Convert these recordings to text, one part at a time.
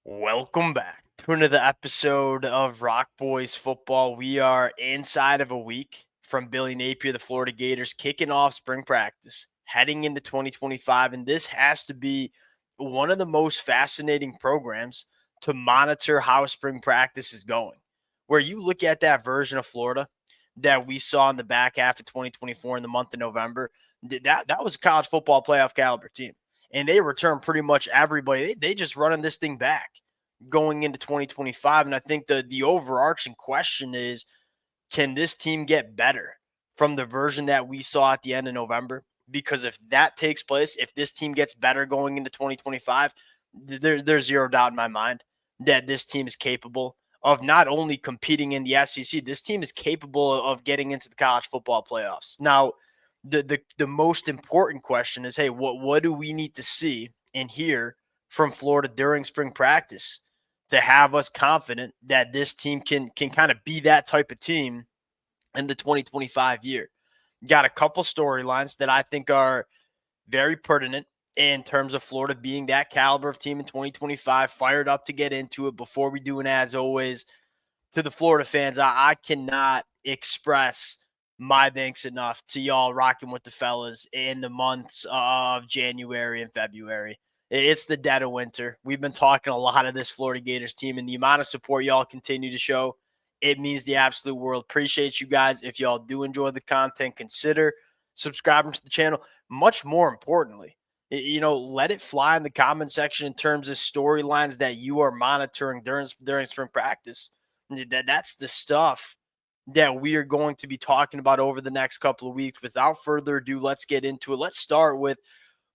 Welcome back to another episode of Rock Boys Football. We are inside of a week from Billy Napier, the Florida Gators, kicking off spring practice, heading into 2025. And this has to be one of the most fascinating programs to monitor how spring practice is going. Where you look at that version of Florida that we saw in the back half of 2024 in the month of November, that was a college football playoff caliber team. And they return pretty much everybody. They just running this thing back going into 2025. And I think the overarching question is, can this team get better from the version that we saw at the end of November? Because if that takes place, if this team gets better going into 2025, there's zero doubt in my mind that this team is capable of not only competing in the SEC, this team is capable of getting into the college football playoffs. Now, the most important question is, hey, what do we need to see and hear from Florida during spring practice to have us confident that this team can kind of be that type of team in the 2025 year? Got a couple storylines that I think are very pertinent in terms of Florida being that caliber of team in 2025. Fired up to get into it. Before we do, and as always, to the Florida fans, I cannot express my thanks enough to y'all rocking with the fellas in the months of January and February. It's the dead of winter. We've been talking a lot of this Florida Gators team, and the amount of support y'all continue to show, it means the absolute world. Appreciate you guys. If y'all do enjoy the content, consider subscribing to the channel. Much more importantly, let it fly in the comment section in terms of storylines that you are monitoring during spring practice. That's the stuff that we are going to be talking about over the next couple of weeks. Without further ado, let's get into it. Let's start with,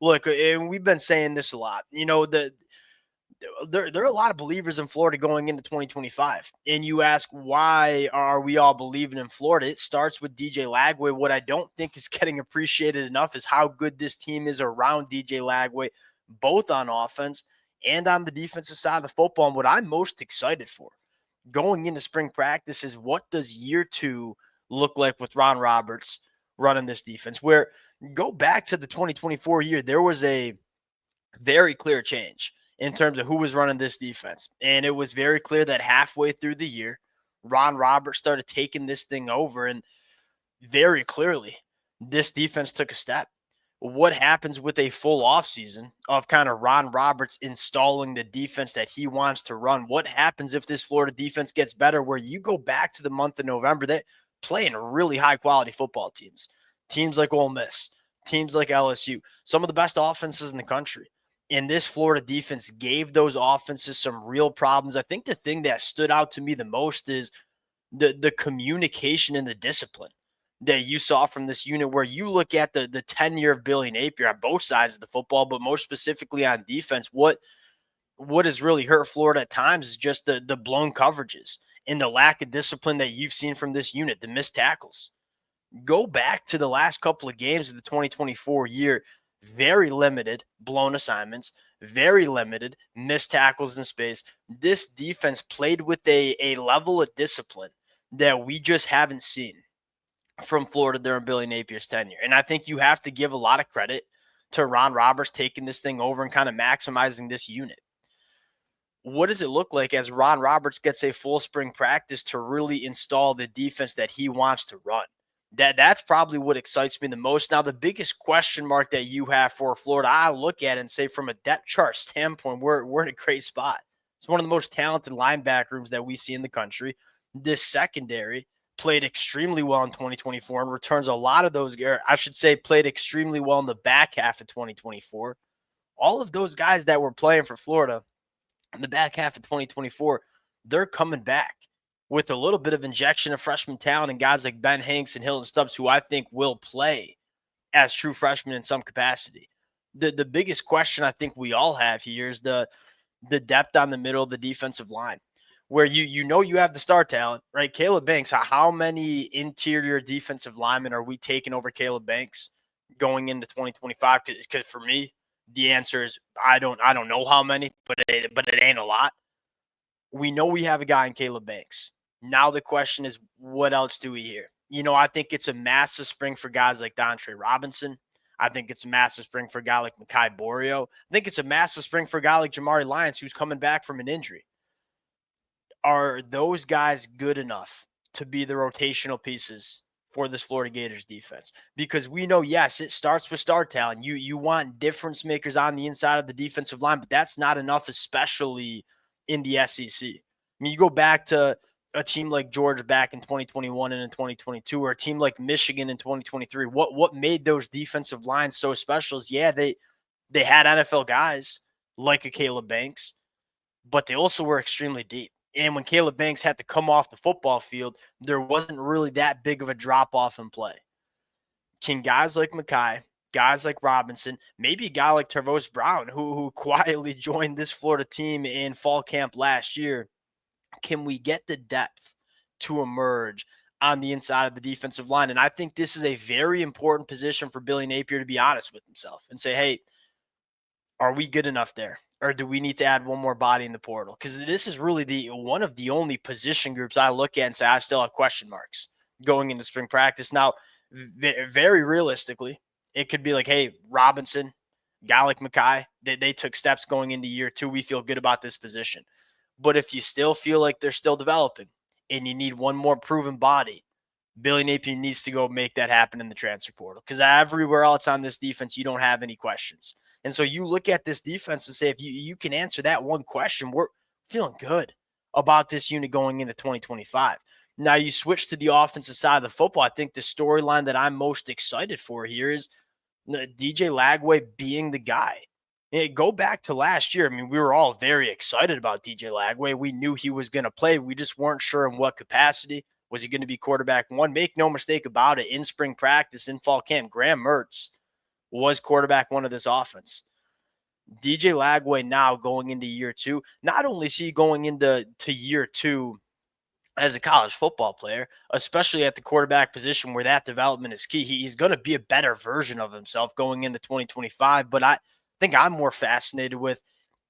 look, and we've been saying this a lot. There are a lot of believers in Florida going into 2025. And you ask, why are we all believing in Florida? It starts with DJ Lagway. What I don't think is getting appreciated enough is how good this team is around DJ Lagway, both on offense and on the defensive side of the football. And what I'm most excited for going into spring practice is, what does year two look like with Ron Roberts running this defense? Where go back to the 2024 year, there was a very clear change in terms of who was running this defense. And it was very clear that halfway through the year, Ron Roberts started taking this thing over. And very clearly, this defense took a step. What happens with a full offseason of kind of Ron Roberts installing the defense that he wants to run? What happens if this Florida defense gets better, where you go back to the month of November, they're playing really high-quality football teams, teams like Ole Miss, teams like LSU, some of the best offenses in the country. And this Florida defense gave those offenses some real problems. I think the thing that stood out to me the most is the communication and the discipline that you saw from this unit, where you look at the tenure of Billy Napier on both sides of the football, but most specifically on defense. What has really hurt Florida at times is just the blown coverages and the lack of discipline that you've seen from this unit, the missed tackles. Go back to the last couple of games of the 2024 year, very limited blown assignments, very limited missed tackles in space. This defense played with a level of discipline that we just haven't seen from Florida during Billy Napier's tenure. And I think you have to give a lot of credit to Ron Roberts taking this thing over and kind of maximizing this unit. What does it look like as Ron Roberts gets a full spring practice to really install the defense that he wants to run? That's probably what excites me the most. Now, the biggest question mark that you have for Florida, I look at it and say, from a depth chart standpoint, we're in a great spot. It's one of the most talented linebacker rooms that we see in the country. This secondary played extremely well in 2024 and returns a lot of those, I should say, played extremely well in the back half of 2024. All of those guys that were playing for Florida in the back half of 2024, they're coming back with a little bit of injection of freshman talent and guys like Ben Hanks and Hilton Stubbs, who I think will play as true freshmen in some capacity. The biggest question I think we all have here is the depth on the middle of the defensive line, where you have the star talent, right? Caleb Banks. How many interior defensive linemen are we taking over Caleb Banks going into 2025? Because for me, the answer is I don't know how many, but it ain't a lot. We know we have a guy in Caleb Banks. Now the question is, what else do we hear? I think it's a massive spring for guys like Dontre Robinson. I think it's a massive spring for a guy like Mekhi Borio. I think it's a massive spring for a guy like Jamari Lyons, who's coming back from an injury. Are those guys good enough to be the rotational pieces for this Florida Gators defense? Because we know, yes, it starts with star talent. You want difference makers on the inside of the defensive line, but that's not enough, especially in the SEC. I mean, you go back to a team like Georgia back in 2021 and in 2022, or a team like Michigan in 2023. What made those defensive lines so special is, yeah, they had NFL guys like a Caleb Banks, but they also were extremely deep. And when Caleb Banks had to come off the football field, there wasn't really that big of a drop off in play. Can guys like Mekhi, guys like Robinson, maybe a guy like Tervose Brown, who quietly joined this Florida team in fall camp last year, can we get the depth to emerge on the inside of the defensive line? And I think this is a very important position for Billy Napier to be honest with himself and say, hey, are we good enough there? Or do we need to add one more body in the portal? Because this is really the one of the only position groups I look at and say I still have question marks going into spring practice. Now, very realistically, it could be like, hey, Robinson, guy like Mekhi, they took steps going into year two. We feel good about this position. But if you still feel like they're still developing and you need one more proven body, Billy Napier needs to go make that happen in the transfer portal. Because everywhere else on this defense, you don't have any questions. And so you look at this defense and say, if you can answer that one question, we're feeling good about this unit going into 2025. Now you switch to the offensive side of the football. I think the storyline that I'm most excited for here is DJ Lagway being the guy. Go back to last year. I mean, we were all very excited about DJ Lagway. We knew he was going to play. We just weren't sure in what capacity. Was he going to be quarterback one? Make no mistake about it. In spring practice, in fall camp, Graham Mertz was quarterback one of this offense. DJ Lagway now going into year two, not only is he going into year two as a college football player, especially at the quarterback position where that development is key, he's going to be a better version of himself going into 2025. But I think I'm more fascinated with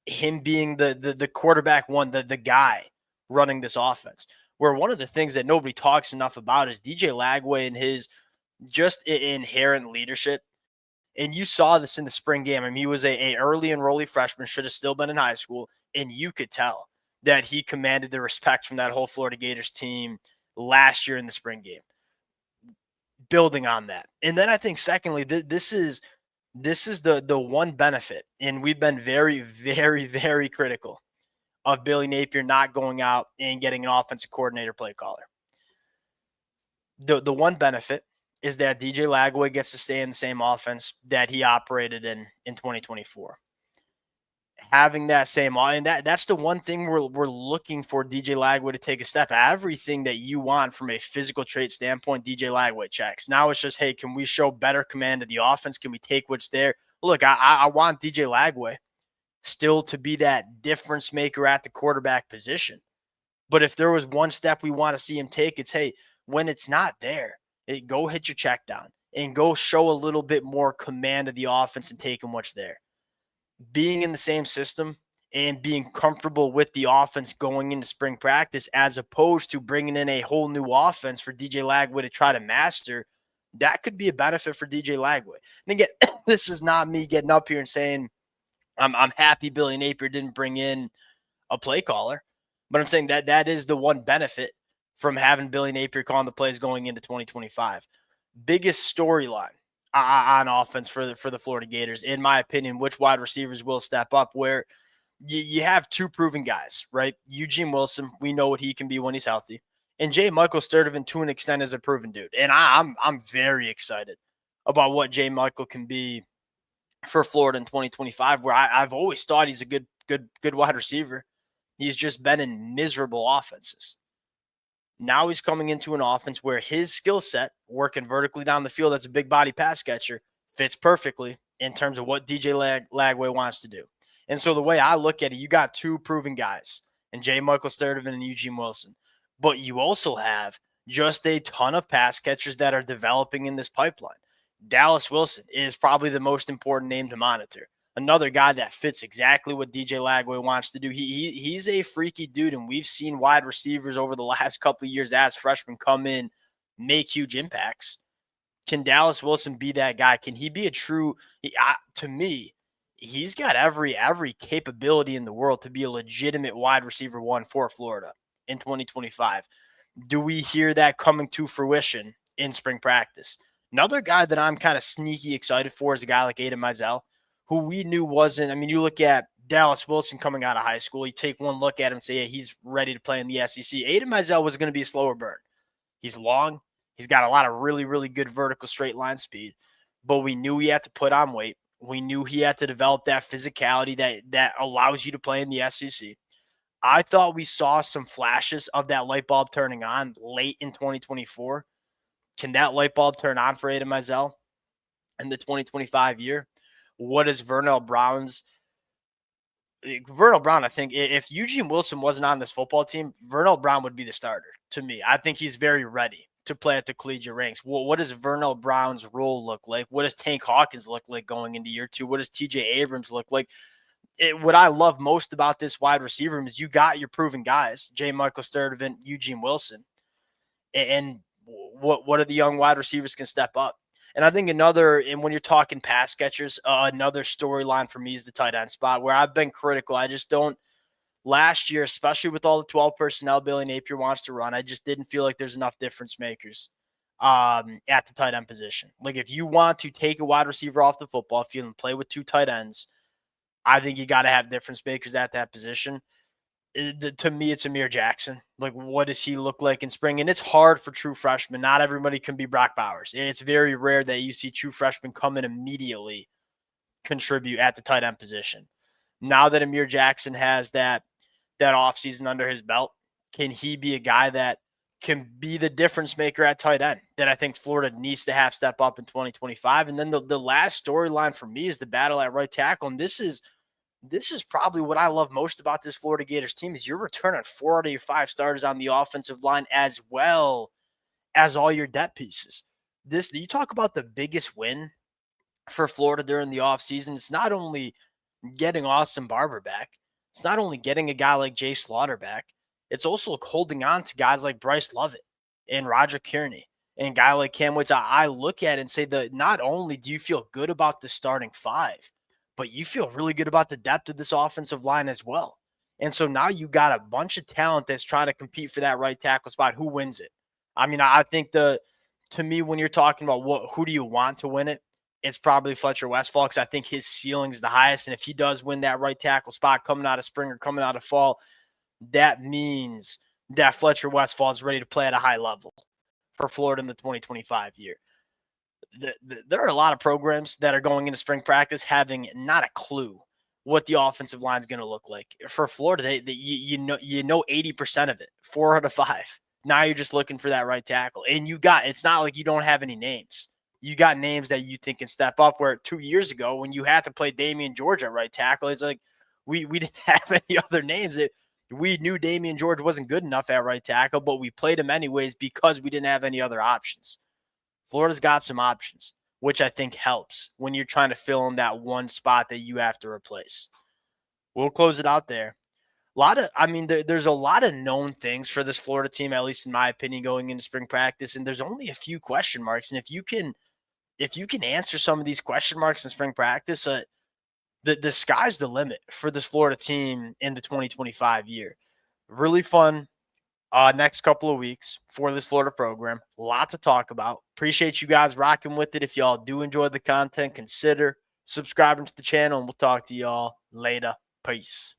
him being the quarterback one, the guy running this offense. Where one of the things that nobody talks enough about is DJ Lagway and his just inherent leadership. And you saw this in the spring game. I mean, he was a early enrollee freshman, should have still been in high school, and you could tell that he commanded the respect from that whole Florida Gators team last year in the spring game. Building on that. And then I think secondly, this is the one benefit, and we've been very, very, very critical of Billy Napier not going out and getting an offensive coordinator play caller. The one benefit is that DJ Lagway gets to stay in the same offense that he operated in 2024. Having that same, and that's the one thing we're looking for DJ Lagway to take a step. Everything that you want from a physical trait standpoint, DJ Lagway checks. Now it's just, hey, can we show better command of the offense? Can we take what's there? Look, I want DJ Lagway still to be that difference maker at the quarterback position. But if there was one step we want to see him take, it's, hey, when it's not there, go hit your check down and go show a little bit more command of the offense and taking what's there. Being in the same system and being comfortable with the offense going into spring practice, as opposed to bringing in a whole new offense for DJ Lagway to try to master, that could be a benefit for DJ Lagway. And again, this is not me getting up here and saying I'm happy Billy Napier didn't bring in a play caller, but I'm saying that is the one benefit from having Billy Napier calling the plays going into 2025. Biggest storyline on offense for the Florida Gators, in my opinion, which wide receivers will step up, where you have two proven guys, right? Eugene Wilson, we know what he can be when he's healthy. And J. Michael Sturdivant, to an extent, is a proven dude. And I'm very excited about what J. Michael can be for Florida in 2025, where I've always thought he's a good wide receiver. He's just been in miserable offenses. Now he's coming into an offense where his skill set, working vertically down the field as a big body pass catcher, fits perfectly in terms of what DJ Lagway wants to do. And so the way I look at it, you got two proven guys, and J. Michael Sturdivant and Eugene Wilson. But you also have just a ton of pass catchers that are developing in this pipeline. Dallas Wilson is probably the most important name to monitor. Another guy that fits exactly what DJ Lagway wants to do. He's a freaky dude, and we've seen wide receivers over the last couple of years as freshmen come in, make huge impacts. Can Dallas Wilson be that guy? Can he be a true to me, he's got every capability in the world to be a legitimate wide receiver one for Florida in 2025. Do we hear that coming to fruition in spring practice? Another guy that I'm kind of sneaky excited for is a guy like Aiden Mizell, who we knew wasn't. I mean, you look at Dallas Wilson coming out of high school, you take one look at him and say, yeah, he's ready to play in the SEC. Aiden Mizell was going to be a slower burn. He's long. He's got a lot of really, really good vertical straight line speed, but we knew he had to put on weight. We knew he had to develop that physicality that allows you to play in the SEC. I thought we saw some flashes of that light bulb turning on late in 2024. Can that light bulb turn on for Aiden Mizell in the 2025 year? What is Vernell Brown, I think if Eugene Wilson wasn't on this football team, Vernell Brown would be the starter to me. I think he's very ready to play at the collegiate ranks. Well, what does Vernell Brown's role look like? What does Tank Hawkins look like going into year two? What does TJ Abrams look like? What I love most about this wide receiver room is you got your proven guys, J. Michael Sturdivant, Eugene Wilson. And what are the young wide receivers can step up? And I think and when you're talking pass catchers, another storyline for me is the tight end spot where I've been critical. I just don't, last year, especially with all the 12 personnel Billy Napier wants to run, I just didn't feel like there's enough difference makers at the tight end position. Like if you want to take a wide receiver off the football field and play with two tight ends, I think you got to have difference makers at that position. To me, it's Amir Jackson. Like, what does he look like in spring? And it's hard for true freshmen. Not everybody can be Brock Bowers. It's very rare that you see true freshmen come in immediately contribute at the tight end position. Now that Amir Jackson has that offseason under his belt, can he be a guy that can be the difference maker at tight end that I think Florida needs to have step up in 2025? And then the last storyline for me is the battle at right tackle. And this is probably what I love most about this Florida Gators team is your return on 4 out of your 5 starters on the offensive line as well as all your depth pieces. You talk about the biggest win for Florida during the offseason. It's not only getting Austin Barber back. It's not only getting a guy like Jay Slaughter back. It's also holding on to guys like Bryce Lovett and Roger Kearney and a guy like Cam Woods. I look at it and say that not only do you feel good about the starting 5, but you feel really good about the depth of this offensive line as well. And so now you got a bunch of talent that's trying to compete for that right tackle spot. Who wins it? I mean, I think to me, when you're talking about who do you want to win it, it's probably Fletcher Westphal because I think his ceiling is the highest. And if he does win that right tackle spot coming out of spring or coming out of fall, that means that Fletcher Westphal is ready to play at a high level for Florida in the 2025 year. There are a lot of programs that are going into spring practice having not a clue what the offensive line is going to look like. For Florida, you know 80% of it, 4 out of 5. Now you're just looking for that right tackle. And it's not like you don't have any names. You got names that you think can step up, where 2 years ago when you had to play Damian George at right tackle, it's like we didn't have any other names. We knew Damian George wasn't good enough at right tackle, but we played him anyways because we didn't have any other options. Florida's got some options, which I think helps when you're trying to fill in that one spot that you have to replace. We'll close it out there. There's a lot of known things for this Florida team, at least in my opinion, going into spring practice, and there's only a few question marks. And if you can answer some of these question marks in spring practice, the sky's the limit for this Florida team in the 2025 year. Really fun next couple of weeks for this Florida program. A lot to talk about. Appreciate you guys rocking with it. If y'all do enjoy the content, consider subscribing to the channel, and we'll talk to y'all later. Peace.